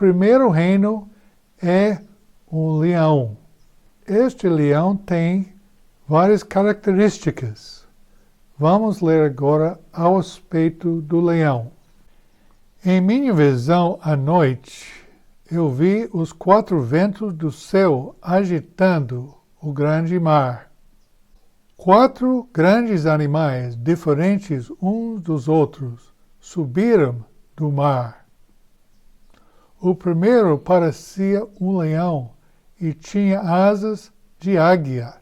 primeiro reino é um leão. Este leão tem várias características. Vamos ler agora a respeito do leão. Em minha visão à noite, eu vi os 4 ventos do céu agitando o grande mar. 4 grandes animais, diferentes uns dos outros, subiram do mar. O primeiro parecia um leão e tinha asas de águia.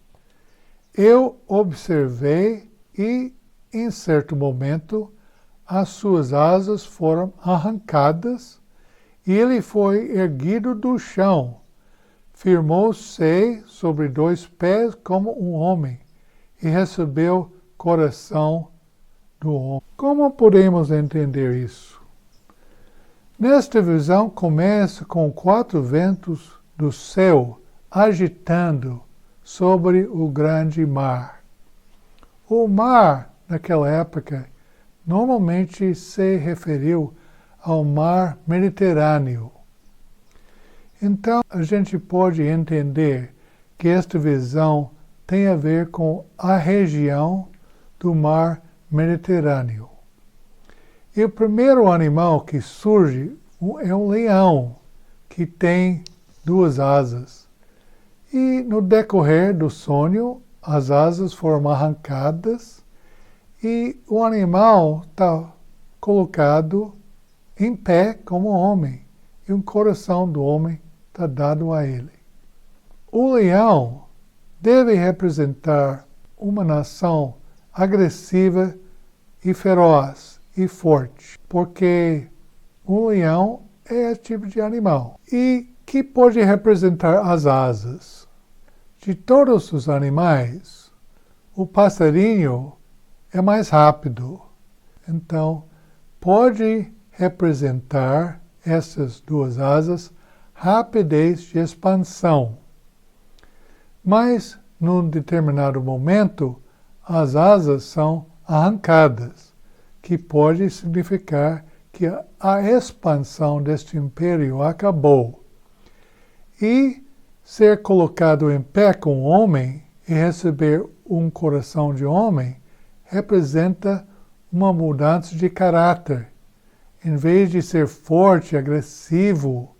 Eu observei e, em certo momento, as suas asas foram arrancadas e ele foi erguido do chão. Firmou-se sobre 2 pés como um homem e recebeu coração do homem. Como podemos entender isso? Nesta visão começa com 4 ventos do céu agitando sobre o grande mar. O mar, naquela época, normalmente se referiu ao mar Mediterrâneo. Então, a gente pode entender que esta visão tem a ver com a região do mar Mediterrâneo. E o primeiro animal que surge é um leão, que tem 2 asas. E no decorrer do sonho, as asas foram arrancadas e o animal está colocado em pé como homem. E o coração do homem está dado a ele. O leão deve representar uma nação agressiva e feroz e forte, porque um leão é esse tipo de animal. E que pode representar as asas? De todos os animais, o passarinho é mais rápido. Então, pode representar essas 2 asas rapidez de expansão. Mas, num determinado momento, as asas são arrancadas, que pode significar que a expansão deste império acabou. E ser colocado em pé com o homem e receber um coração de homem representa uma mudança de caráter. Em vez de ser forte, agressivo,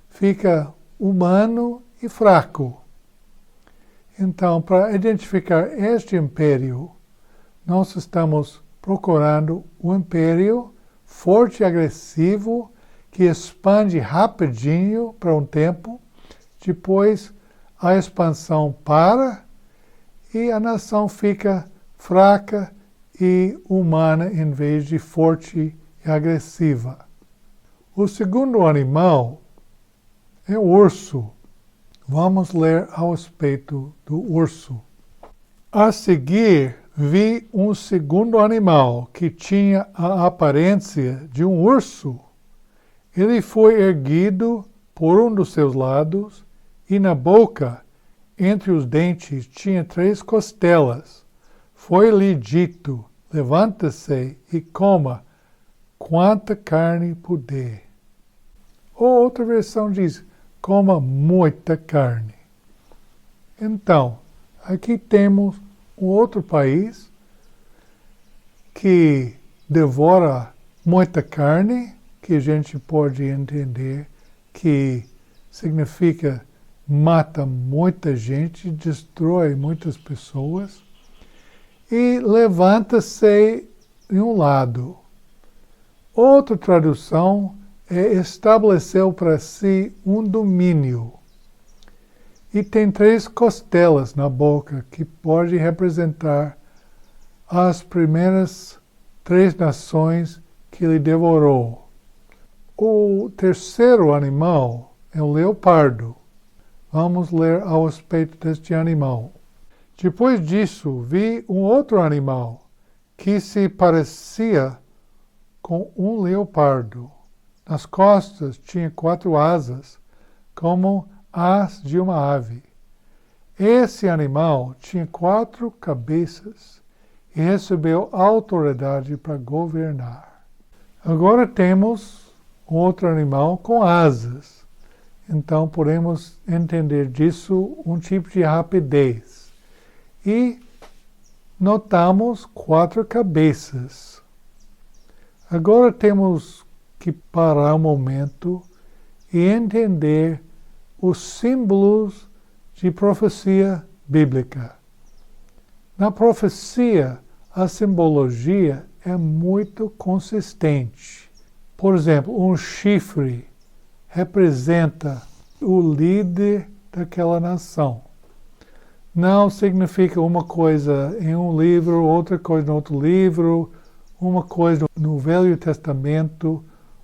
fica humano e fraco. Então, para identificar este império, nós estamos procurando um império forte e agressivo que expande rapidinho para um tempo, depois a expansão para e a nação fica fraca e humana em vez de forte e agressiva. O segundo animal é o urso. Vamos ler a respeito do urso. A seguir, vi um segundo animal que tinha a aparência de um urso. Ele foi erguido por um dos seus lados e na boca, entre os dentes, tinha 3 costelas. Foi-lhe dito, levanta-se e coma quanta carne puder. Ou outra versão diz, coma muita carne. Então, aqui temos um outro país que devora muita carne, que a gente pode entender que significa mata muita gente, destrói muitas pessoas e levanta-se em um lado. Outra tradução é estabeleceu para si um domínio. E tem 3 costelas na boca, que pode representar as primeiras 3 nações que ele devorou. O terceiro animal é o leopardo. Vamos ler a respeito deste animal. Depois disso, vi um outro animal que se parecia com um leopardo. Nas costas tinha 4 asas, como as de uma ave. Esse animal tinha 4 cabeças e recebeu autoridade para governar. Agora temos outro animal com asas. Então, podemos entender disso um tipo de rapidez. E notamos 4 cabeças. Agora temos que parar um momento e entender os símbolos de profecia bíblica. Na profecia, a simbologia é muito consistente. Por exemplo, um chifre representa o líder daquela nação. Não significa uma coisa em um livro, outra coisa no outro livro, uma coisa no Velho Testamento,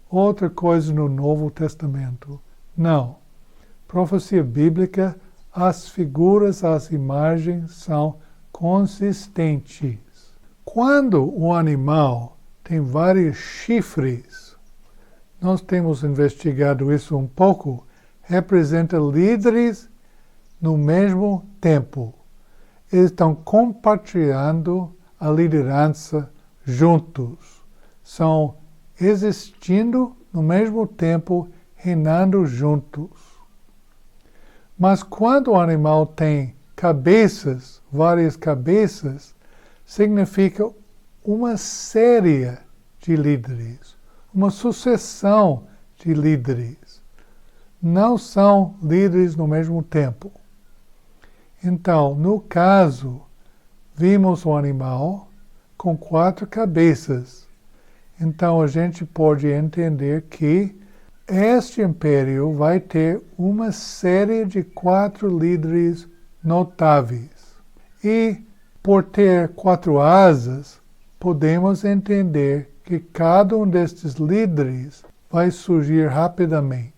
outra coisa no Novo Testamento. Não. Profecia bíblica, as figuras, as imagens são consistentes. Quando um animal tem vários chifres, nós temos investigado isso um pouco, representa líderes no mesmo tempo. Eles estão compartilhando a liderança juntos. São existindo no mesmo tempo, reinando juntos. Mas quando o animal tem cabeças, várias cabeças, significa uma série de líderes, uma sucessão de líderes. Não são líderes no mesmo tempo. Então, no caso, vimos um animal com 4 cabeças. Então, a gente pode entender que este império vai ter uma série de 4 líderes notáveis. E, por ter 4 asas, podemos entender que cada um destes líderes vai surgir rapidamente.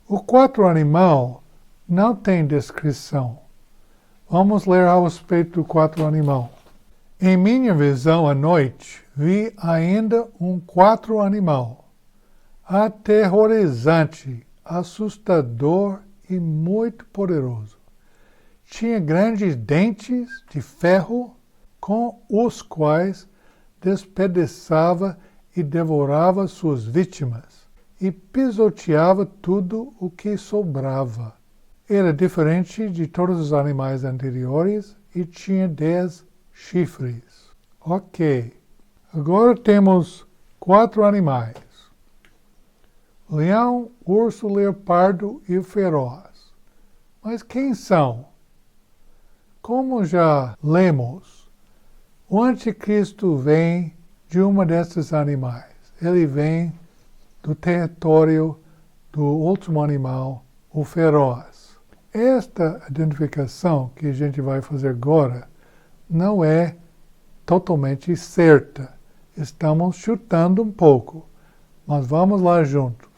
O 4 animal não tem descrição. Vamos ler a respeito do 4 animal. Em minha visão à noite, vi ainda um 4 animal, aterrorizante, assustador e muito poderoso. Tinha grandes dentes de ferro, com os quais despedaçava e devorava suas vítimas, e pisoteava tudo o que sobrava. Era diferente de todos os animais anteriores e tinha 10 chifres. Ok. Agora temos 4 animais: leão, urso, leopardo e feroz. Mas quem são? Como já lemos, o anticristo vem de uma desses animais. Ele vem do território do último animal, o feroz. Esta identificação que a gente vai fazer agora não é totalmente certa. Estamos chutando um pouco, mas vamos lá juntos.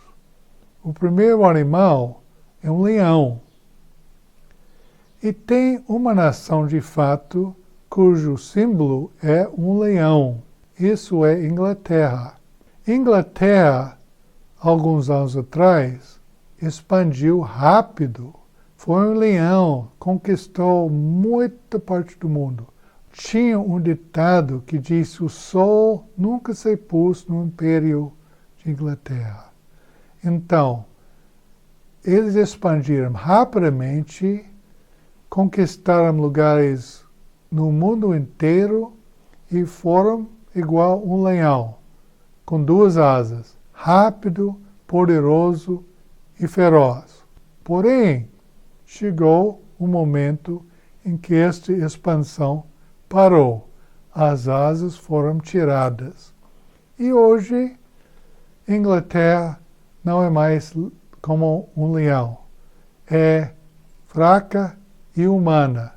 O primeiro animal é um leão. E tem uma nação de fato cujo símbolo é um leão. Isso é Inglaterra. Inglaterra, alguns anos atrás, expandiu rápido. Foi um leão, conquistou muita parte do mundo. Tinha um ditado que diz: o sol nunca se pôs no império de Inglaterra. Então, eles expandiram rapidamente, conquistaram lugares no mundo inteiro e foram igual um leão, com 2 asas, rápido, poderoso e feroz. Porém, chegou um momento em que esta expansão parou. As asas foram tiradas. E hoje, Inglaterra não é mais como um leão. É fraca e humana,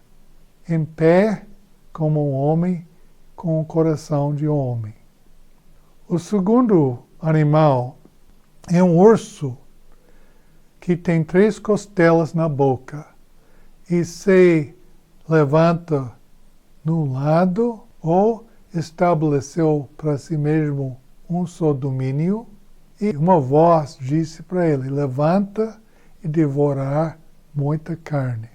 em pé como um homem, com o coração de homem. O segundo animal é um urso que tem 3 costelas na boca e se levanta num lado ou estabeleceu para si mesmo um só domínio, e uma voz disse para ele: levanta e devorar muita carne.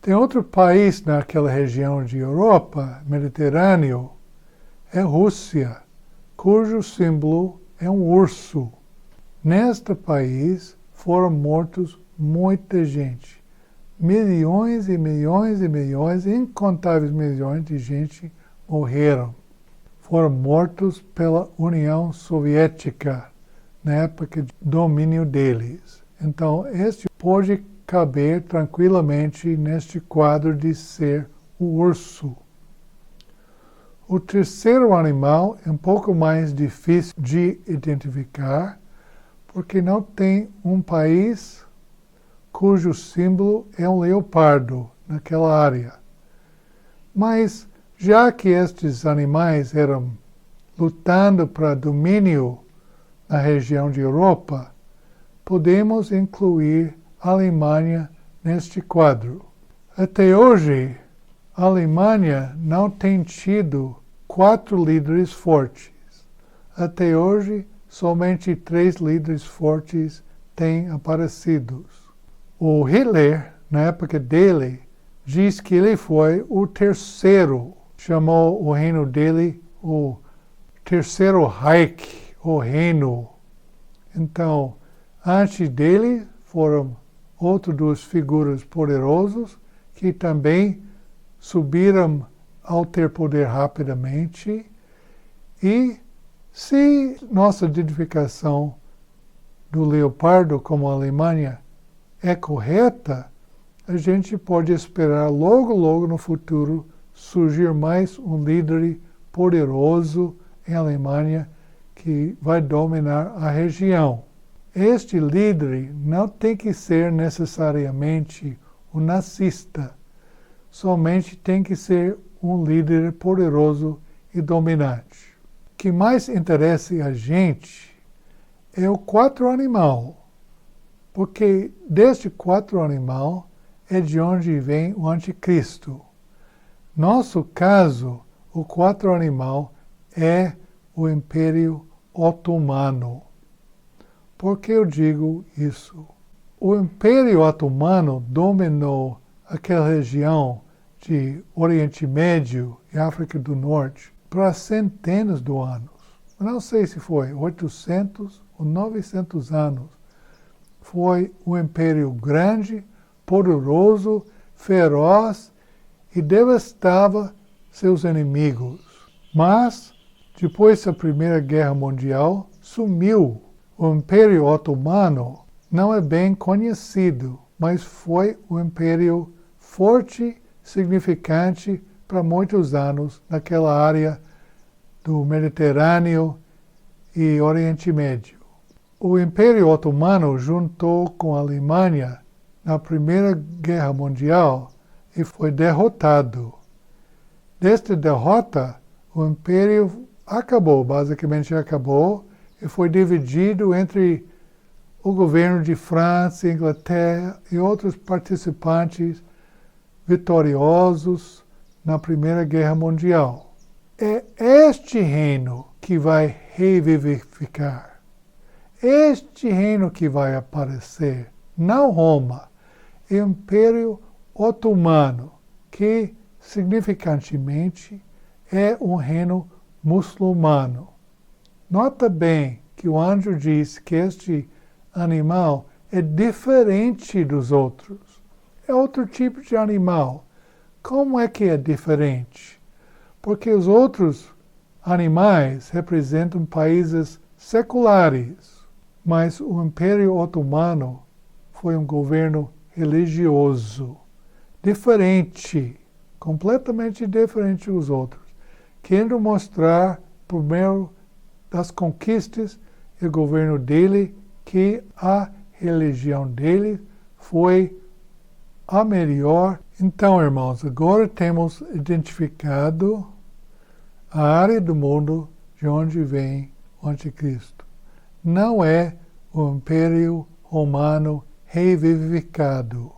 Tem outro país naquela região de Europa, Mediterrâneo, é Rússia, cujo símbolo é um urso. Neste país foram mortos muita gente. Milhões e milhões e milhões, incontáveis milhões de gente morreram. Foram mortos pela União Soviética, na época de domínio deles. Então, este pode caber tranquilamente neste quadro de ser o urso. O terceiro animal é um pouco mais difícil de identificar, porque não tem um país cujo símbolo é um leopardo naquela área. Mas, já que estes animais eram lutando para domínio na região de Europa, podemos incluir a Alemanha neste quadro. Até hoje, a Alemanha não tem tido 4 líderes fortes. Até hoje, somente 3 líderes fortes têm aparecido. O Hitler, na época dele, diz que ele foi o terceiro. Chamou o reino dele o Terceiro Reich, o reino. Então, antes dele foram outras 2 figuras poderosas que também subiram ao ter poder rapidamente. E se nossa identificação do leopardo como Alemanha é correta, a gente pode esperar logo no futuro surgir mais um líder poderoso em Alemanha que vai dominar a região. Este líder não tem que ser necessariamente um nazista, somente tem que ser um líder poderoso e dominante. O que mais interessa a gente é o 4 animal, porque deste 4 animal é de onde vem o anticristo. Nosso caso, o 4 animal é o Império Otomano. Por que eu digo isso? O Império Otomano dominou aquela região de Oriente Médio e África do Norte por centenas de anos. Não sei se foi 800 ou 900 anos. Foi um império grande, poderoso, feroz e devastava seus inimigos. Mas, depois da Primeira Guerra Mundial, sumiu. O Império Otomano não é bem conhecido, mas foi um império forte, significante para muitos anos naquela área do Mediterrâneo e Oriente Médio. O Império Otomano juntou com a Alemanha na Primeira Guerra Mundial e foi derrotado. Desta derrota, o Império basicamente acabou, e foi dividido entre o governo de França, Inglaterra e outros participantes vitoriosos na Primeira Guerra Mundial. É este reino que vai revivificar. Este reino que vai aparecer, não Roma, é o Império Otomano, que significantemente é um reino muçulmano. Nota bem que o anjo diz que este animal é diferente dos outros. É outro tipo de animal. Como é que é diferente? Porque os outros animais representam países seculares, mas o Império Otomano foi um governo religioso, diferente, completamente diferente dos outros, querendo mostrar, por meio das conquistas e o governo dele, que a religião dele foi a melhor. Então, irmãos, agora temos identificado a área do mundo de onde vem o anticristo. Não é o Império Romano revivificado.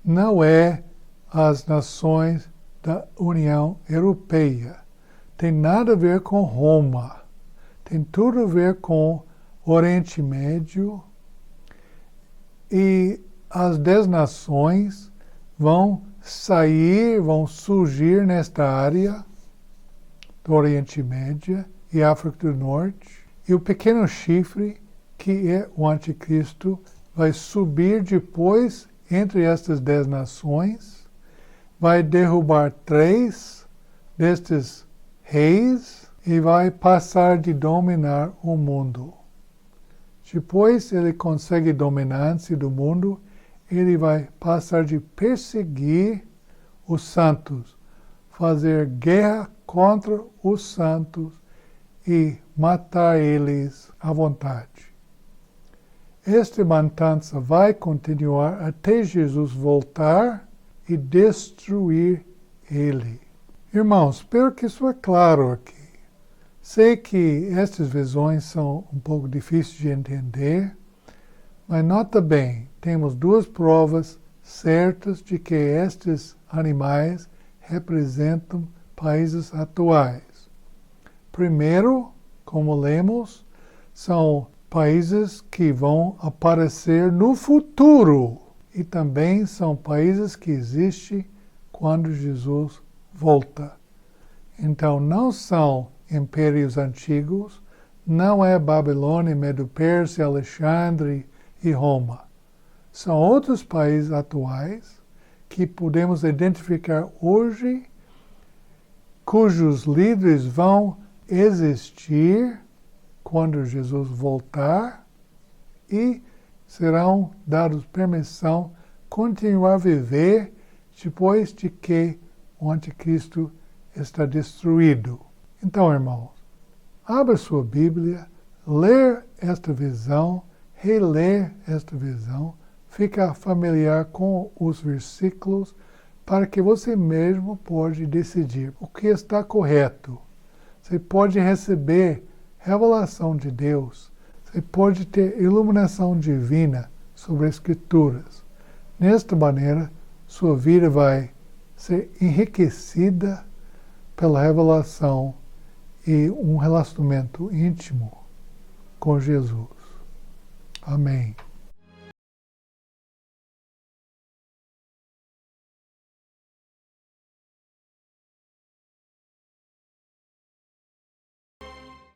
Não é as nações da União Europeia. Tem nada a ver com Roma. Tem tudo a ver com o Oriente Médio. E as 10 nações vão surgir nesta área do Oriente Médio e África do Norte. E o pequeno chifre, que é o anticristo, vai subir depois entre estas 10 nações, vai derrubar 3 destes reis e vai passar de dominar o mundo. Depois ele consegue dominância do mundo, ele vai passar de perseguir os santos, fazer guerra contra os santos e matar eles à vontade. Esta matança vai continuar até Jesus voltar e destruir ele. Irmãos, espero que isso é claro aqui. Sei que estas visões são um pouco difíceis de entender, mas nota bem, temos 2 provas certas de que estes animais representam países atuais. Primeiro, como lemos, são países que vão aparecer no futuro e também são países que existem quando Jesus volta. Então, não são impérios antigos, não é Babilônia, Medo-Pérsia, Alexandre e Roma. São outros países atuais que podemos identificar hoje, cujos líderes vão existir quando Jesus voltar e serão dados permissão continuar a viver depois de que o anticristo está destruído. Então, irmãos, abra sua Bíblia, ler esta visão, reler esta visão, ficar familiar com os versículos para que você mesmo pode decidir o que está correto. Você pode receber revelação de Deus, você pode ter iluminação divina sobre as Escrituras. Desta maneira, sua vida vai ser enriquecida pela revelação e um relacionamento íntimo com Jesus. Amém.